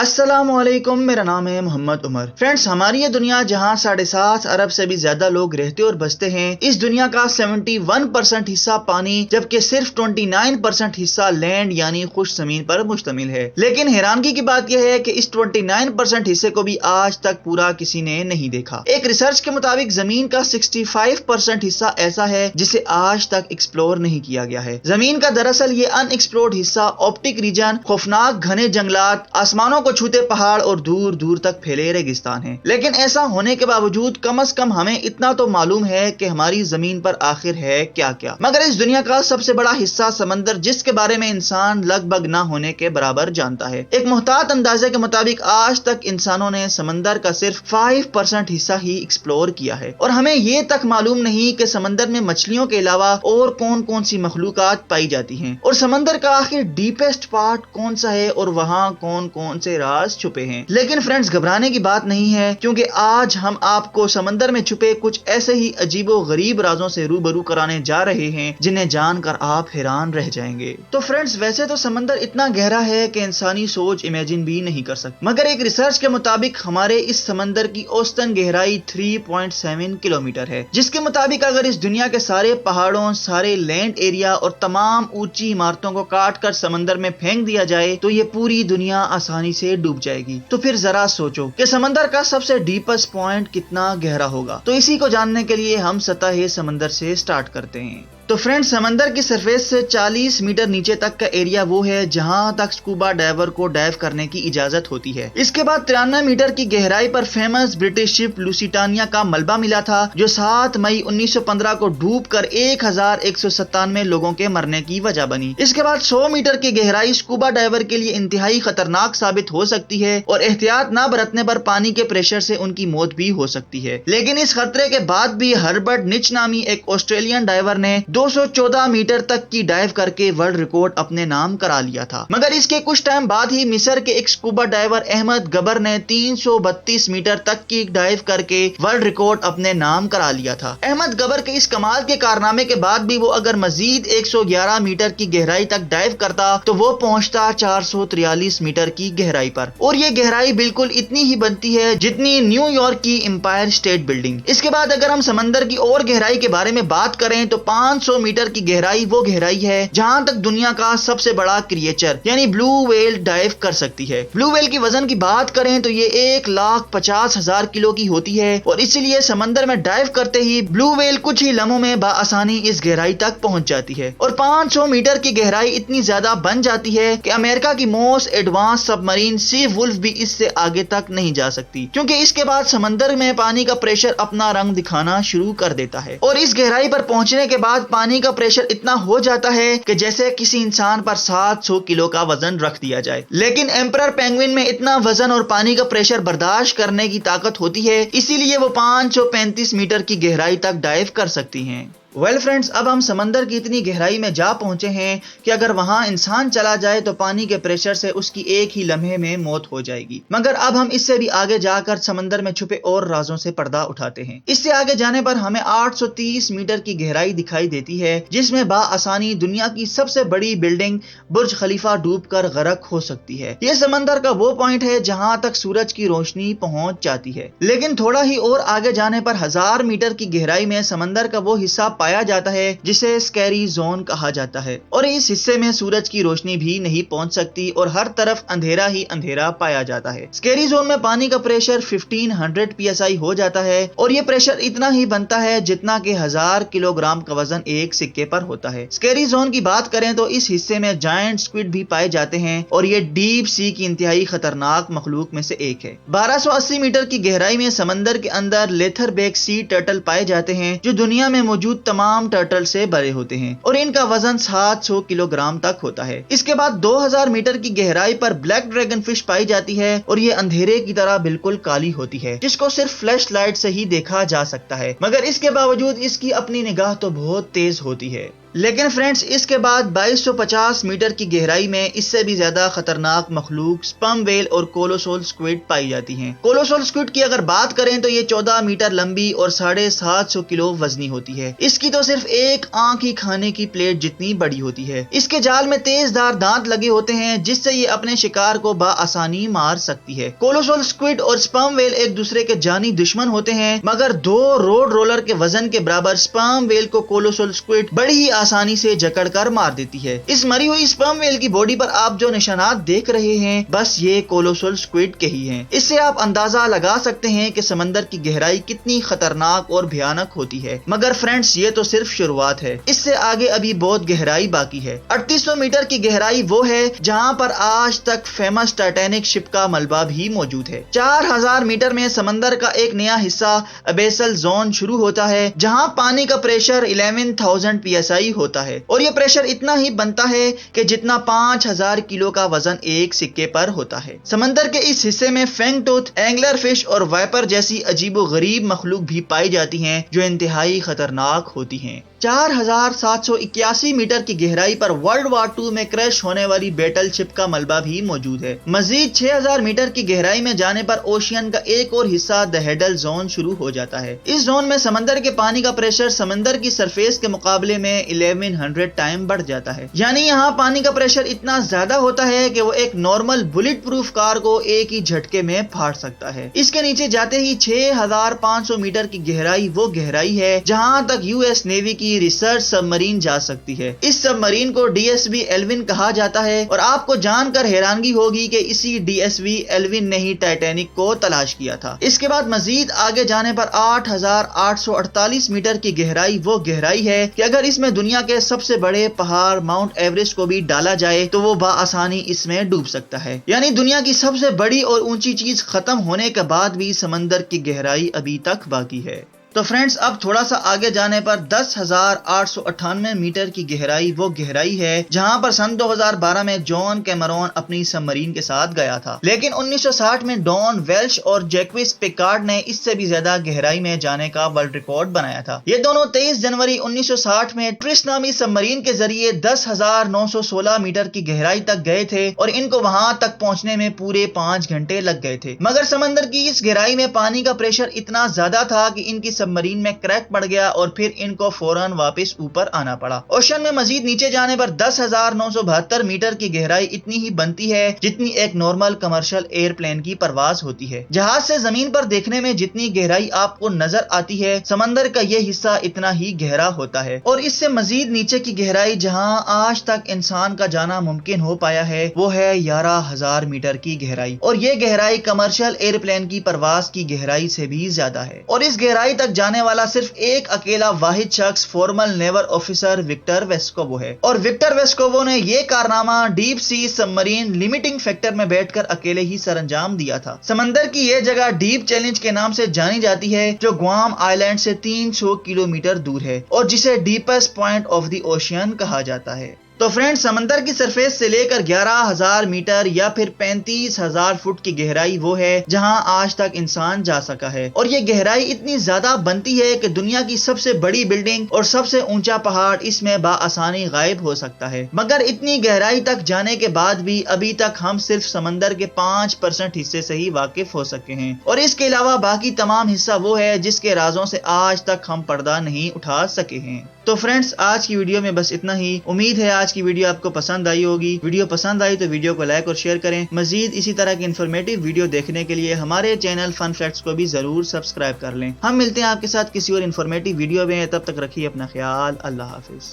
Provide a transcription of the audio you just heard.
अस्सलाम वालेकुम, मेरा नाम है मोहम्मद उमर। फ्रेंड्स, हमारी ये दुनिया जहाँ 7.5 अरब से भी ज्यादा लोग रहते और बसते हैं, इस दुनिया का 71% हिस्सा पानी जबकि सिर्फ 29% हिस्सा लैंड यानी खुश जमीन पर मुश्तमिल है। लेकिन हैरानगी की बात यह है कि इस 29% हिस्से को भी आज तक पूरा किसी ने नहीं देखा। एक रिसर्च के मुताबिक जमीन का 65% हिस्सा ऐसा है जिसे आज तक एक्सप्लोर नहीं किया गया है। जमीन का दरअसल ये अनएक्सप्लोर्ड हिस्सा ऑप्टिक रीजन, खौफनाक घने जंगलात, आसमानों को छूते पहाड़ और दूर दूर तक फैले रेगिस्तान है। लेकिन ऐसा होने के बावजूद कम से कम हमें इतना तो मालूम है कि हमारी जमीन पर आखिर है क्या क्या। मगर इस दुनिया का सबसे बड़ा हिस्सा समंदर, जिसके बारे में इंसान लगभग ना होने के बराबर जानता है। एक मुहतात अंदाजे के मुताबिक आज तक इंसानों ने समंदर का सिर्फ 5% हिस्सा ही एक्सप्लोर किया है और हमें ये तक मालूम नहीं कि समंदर में मछलियों के अलावा और कौन कौन सी मखलूकात पाई जाती हैं और समंदर का आखिर डीपेस्ट पार्ट कौन सा है और वहाँ कौन कौन से राज छुपे हैं। लेकिन फ्रेंड्स, घबराने की बात नहीं है, क्योंकि आज हम आपको समंदर में छुपे कुछ ऐसे ही अजीबो गरीब राजों से रूबरू कराने जा रहे हैं जिन्हें जानकर आप हैरान रह जाएंगे। तो फ्रेंड्स, वैसे तो समंदर इतना गहरा है कि इंसानी सोच इमेजिन भी नहीं कर सकती, मगर एक रिसर्च के मुताबिक हमारे इस समंदर की औसतन गहराई 3.7 किलोमीटर है, जिसके मुताबिक अगर इस दुनिया के सारे पहाड़ों, सारे लैंड एरिया और तमाम ऊंची इमारतों को काट कर समंदर में फेंक दिया जाए तो ये पूरी दुनिया आसानी से डूब जाएगी। तो फिर जरा सोचो कि समंदर का सबसे डीपेस्ट पॉइंट कितना गहरा होगा। तो इसी को जानने के लिए हम सतह समंदर से स्टार्ट करते हैं। तो फ्रेंड्स, समंदर की सरफेस से 40 मीटर नीचे तक का एरिया वो है जहां तक स्कूबा डाइवर को डाइव करने की इजाजत होती है। इसके बाद 93 मीटर की गहराई पर फेमस ब्रिटिश शिप लुसिटानिया का मलबा मिला था, जो 7 मई 1915 को डूबकर 1197 लोगों के मरने की वजह बनी। इसके बाद 100 मीटर की गहराई स्कूबा डाइवर के लिए इंतहाई खतरनाक साबित हो सकती है और एहतियात न बरतने पर पानी के प्रेशर से उनकी मौत भी हो सकती है। लेकिन इस खतरे के बाद भी हर्बर्ट निच नामी एक ऑस्ट्रेलियन डाइवर ने 214 मीटर तक की डाइव करके वर्ल्ड रिकॉर्ड अपने नाम करा लिया था। मगर इसके कुछ टाइम बाद ही मिस्र के एक स्कूबा डाइवर अहमद गबर ने 332 मीटर तक की डाइव करके वर्ल्ड रिकॉर्ड अपने नाम करा लिया था। अहमद गबर के इस कमाल के कारनामे के बाद भी वो अगर मजीद 111 मीटर की गहराई तक डाइव करता तो वो पहुंचता 443 मीटर की गहराई पर, और ये गहराई बिल्कुल इतनी ही बनती है जितनी न्यूयॉर्क की एम्पायर स्टेट बिल्डिंग। इसके बाद अगर हम समंदर की और गहराई के बारे में बात करें तो 500 मीटर की गहराई वो गहराई है जहां तक दुनिया का सबसे बड़ा क्रिएचर यानी ब्लू व्हेल डाइव कर सकती है। ब्लू व्हेल की वजन की बात करें तो ये 1,50,000 किलो की होती है और इसलिए समंदर में डाइव करते ही ब्लू व्हेल कुछ ही लम्हों में बाआसानी इस गहराई तक पहुंच जाती है। और 500 मीटर की गहराई इतनी ज्यादा बन जाती है कि अमेरिका की मोस्ट एडवांस सबमरीन सी वुल्फ भी इससे आगे तक नहीं जा सकती, क्योंकि इसके बाद समंदर में पानी का प्रेशर अपना रंग दिखाना शुरू कर देता है और इस गहराई पर पहुंचने के बाद पानी का प्रेशर इतना हो जाता है कि जैसे किसी इंसान पर 700 किलो का वजन रख दिया जाए। लेकिन एम्परर पेंगुइन में इतना वजन और पानी का प्रेशर बर्दाश्त करने की ताकत होती है, इसीलिए वो 535 मीटर की गहराई तक डाइव कर सकती हैं। वेल फ्रेंड्स, अब हम समंदर की इतनी गहराई में जा पहुंचे हैं कि अगर वहां इंसान चला जाए तो पानी के प्रेशर से उसकी एक ही लम्हे में मौत हो जाएगी। मगर अब हम इससे भी आगे जाकर समंदर में छुपे और राजों से पर्दा उठाते हैं। इससे आगे जाने पर हमें 830 मीटर की गहराई दिखाई देती है, जिसमें बाआसानी दुनिया की सबसे बड़ी बिल्डिंग बुर्ज खलीफा डूबकर गरक हो सकती है। यह समंदर का वो पॉइंट है जहां तक सूरज की रोशनी पहुंच जाती है। लेकिन थोड़ा ही और आगे जाने पर 1000 मीटर की गहराई में समंदर का वो हिस्सा पाया जाता है जिसे स्कैरी जोन कहा जाता है, और इस हिस्से में सूरज की रोशनी भी नहीं पहुंच सकती और हर तरफ अंधेरा ही अंधेरा पाया जाता है। स्कैरी जोन में पानी का प्रेशर 1500 psi हो जाता है और ये प्रेशर इतना ही बनता है जितना कि 1000 किलोग्राम का वजन एक सिक्के पर होता है। स्कैरी जोन की बात करें तो इस हिस्से में जायंट स्क्विड भी पाए जाते हैं और ये डीप सी की इंतहाई खतरनाक मखलूक में से एक है। 1280 मीटर की गहराई में समंदर के अंदर लेथरबैक सी टर्टल पाए जाते हैं, जो दुनिया में मौजूद तमाम टर्टल से बड़े होते हैं और इनका वजन 700 किलोग्राम तक होता है। इसके बाद 2000 मीटर की गहराई पर ब्लैक ड्रैगन फिश पाई जाती है और ये अंधेरे की तरह बिल्कुल काली होती है, जिसको सिर्फ फ्लैश लाइट से ही देखा जा सकता है, मगर इसके बावजूद इसकी अपनी निगाह तो बहुत तेज होती है। لیکن فرینڈز اس کے بعد 2250 میٹر کی گہرائی میں اس سے بھی زیادہ خطرناک مخلوق سپرم ویل اور کولوسال سکویڈ پائی جاتی ہیں۔ کولوسال سکویڈ کی اگر بات کریں تو یہ 14 میٹر لمبی اور 750 کلو وزنی ہوتی ہے۔ اس کی تو صرف ایک آنکھ ہی کھانے کی پلیٹ جتنی بڑی ہوتی ہے۔ اس کے جال میں تیز دار دانت لگے ہوتے ہیں جس سے یہ اپنے شکار کو بآسانی مار سکتی ہے۔ کولوسال سکویڈ اور سپرم ویل ایک دوسرے کے جانی دشمن ہوتے ہیں، مگر 2 روڈ رولر کے وزن کے برابر سپرم ویل کو کولوسال سکویڈ بڑی ہی آسانی سے جکڑ کر مار دیتی ہے۔ اس مری ہوئی سپرم ویل کی باڈی پر آپ جو نشانات دیکھ رہے ہیں بس یہ کولوسال سکویڈ کے ہی ہیں۔ اس سے آپ اندازہ لگا سکتے ہیں کہ سمندر کی گہرائی کتنی خطرناک اور بھیانک ہوتی ہے۔ مگر فرینڈز یہ تو صرف شروعات ہے، اس سے آگے ابھی بہت گہرائی باقی ہے۔ 3800 میٹر کی گہرائی وہ ہے جہاں پر آج تک فیمس ٹائٹینک شپ کا ملبہ بھی موجود ہے۔ 4000 میٹر میں سمندر کا ایک نیا حصہ ابیسل زون شروع ہوتا ہے جہاں پانی کا پریشر 11,000 PSI ہوتا ہے، اور یہ پریشر اتنا ہی بنتا ہے کہ جتنا 5000 کلو کا وزن ایک سکے پر ہوتا ہے۔ سمندر کے اس حصے میں فینگ ٹوتھ، اینگلر فش اور وائپر جیسی عجیب و غریب مخلوق بھی پائی جاتی ہیں جو انتہائی خطرناک ہوتی ہیں۔ 4781 میٹر کی گہرائی پر ورلڈ وار 2 میں کریش ہونے والی بیٹل شپ کا ملبہ بھی موجود ہے۔ مزید 6000 میٹر کی گہرائی میں جانے پر اوشین کا ایک اور حصہ دی ہیڈل زون شروع ہو جاتا ہے۔ اس زون میں سمندر کے پانی کا پریشر سمندر کی سرفیس کے مقابلے میں 1100 ٹائم بڑھ جاتا ہے، یعنی یہاں پانی کا پریشر اتنا زیادہ ہوتا ہے کہ وہ ایک نارمل بلٹ پروف کار کو ایک ہی جھٹکے میں پھاڑ سکتا ہے۔ اس کے نیچے جاتے ہی 6500 میٹر کی گہرائی وہ گہرائی ہے جہاں تک US نیوی کی ریسرچ سب مرین جا سکتی ہے۔ اس سب مرین کو DSV ایلون کہا جاتا ہے، اور آپ کو جان کر حیرانگی ہوگی کہ اسی DSV ایلون نے ہی ٹائٹینک کو تلاش کیا تھا۔ اس کے بعد مزید آگے جانے پر 8848 میٹر کی گہرائی وہ گہرائی ہے کہ اگر اس میں دنیا کے سب سے بڑے پہاڑ ماؤنٹ ایوریسٹ کو بھی ڈالا جائے تو وہ بآسانی اس میں ڈوب سکتا ہے، یعنی دنیا کی سب سے بڑی اور اونچی چیز ختم ہونے کے بعد بھی سمندر کی گہرائی ابھی تک باقی ہے۔ تو فرینڈز اب تھوڑا سا آگے جانے پر 10,898 میٹر کی گہرائی وہ گہرائی ہے جہاں پر سن 2012 میں جان کیمرون اپنی سب مرین کے ساتھ گیا تھا، لیکن 1960 میں ڈان ویلش اور جیکوس پیکارڈ نے اس سے بھی زیادہ گہرائی میں جانے کا ورلڈ ریکارڈ بنایا تھا۔ یہ دونوں 23 جنوری 1960 میں ٹرس نامی سب مرین کے ذریعے 10,916 میٹر کی گہرائی تک گئے تھے، اور ان کو وہاں تک پہنچنے میں پورے 5 گھنٹے لگ گئے تھے، مگر سمندر کی اس گہرائی میں پانی کا پریشر اتنا زیادہ تھا کہ ان کی سب مرین میں کریک پڑ گیا اور پھر ان کو فوراً واپس اوپر آنا پڑا۔ اوشن میں مزید نیچے جانے پر 10,972 میٹر کی گہرائی اتنی ہی بنتی ہے جتنی ایک نارمل کمرشل ایئر پلین کی پرواز ہوتی ہے۔ جہاز سے زمین پر دیکھنے میں جتنی گہرائی آپ کو نظر آتی ہے سمندر کا یہ حصہ اتنا ہی گہرا ہوتا ہے، اور اس سے مزید نیچے کی گہرائی جہاں آج تک انسان کا جانا ممکن ہو پایا ہے وہ ہے 11,000 میٹر کی گہرائی، اور یہ گہرائی کمرشل ایئر پلین کی پرواز کی گہرائی سے بھی زیادہ ہے۔ اور اس گہرائی تک جانے والا صرف ایک اکیلا واحد شخص فارمل نیول آفیسر وکٹر ویسکوو ہے، اور وکٹر ویسکوو نے یہ کارنامہ ڈیپ سی سب مرین لمیٹنگ فیکٹر میں بیٹھ کر اکیلے ہی سر انجام دیا تھا۔ سمندر کی یہ جگہ ڈیپ چیلنج کے نام سے جانی جاتی ہے جو گوام آئلینڈ سے 300 کلومیٹر دور ہے، اور جسے deepest point of the ocean کہا جاتا ہے۔ تو فرینڈ سمندر کی سرفیس سے لے کر 11,000 میٹر یا پھر 35,000 فٹ کی گہرائی وہ ہے جہاں آج تک انسان جا سکا ہے، اور یہ گہرائی اتنی زیادہ بنتی ہے کہ دنیا کی سب سے بڑی بلڈنگ اور سب سے اونچا پہاڑ اس میں بآسانی غائب ہو سکتا ہے، مگر اتنی گہرائی تک جانے کے بعد بھی ابھی تک ہم صرف سمندر کے 5% حصے سے ہی واقف ہو سکے ہیں، اور اس کے علاوہ باقی تمام حصہ وہ ہے جس کے رازوں سے آج تک ہم پردہ نہیں اٹھا سکے ہیں۔ تو فرینڈز آج کی ویڈیو میں بس اتنا ہی، امید ہے آج کی ویڈیو آپ کو پسند آئی ہوگی۔ ویڈیو پسند آئی تو ویڈیو کو لائک اور شیئر کریں۔ مزید اسی طرح کی انفارمیٹیو ویڈیو دیکھنے کے لیے ہمارے چینل فن فیکٹس کو بھی ضرور سبسکرائب کر لیں۔ ہم ملتے ہیں آپ کے ساتھ کسی اور انفارمیٹیو ویڈیو میں، تب تک رکھیے اپنا خیال، اللہ حافظ۔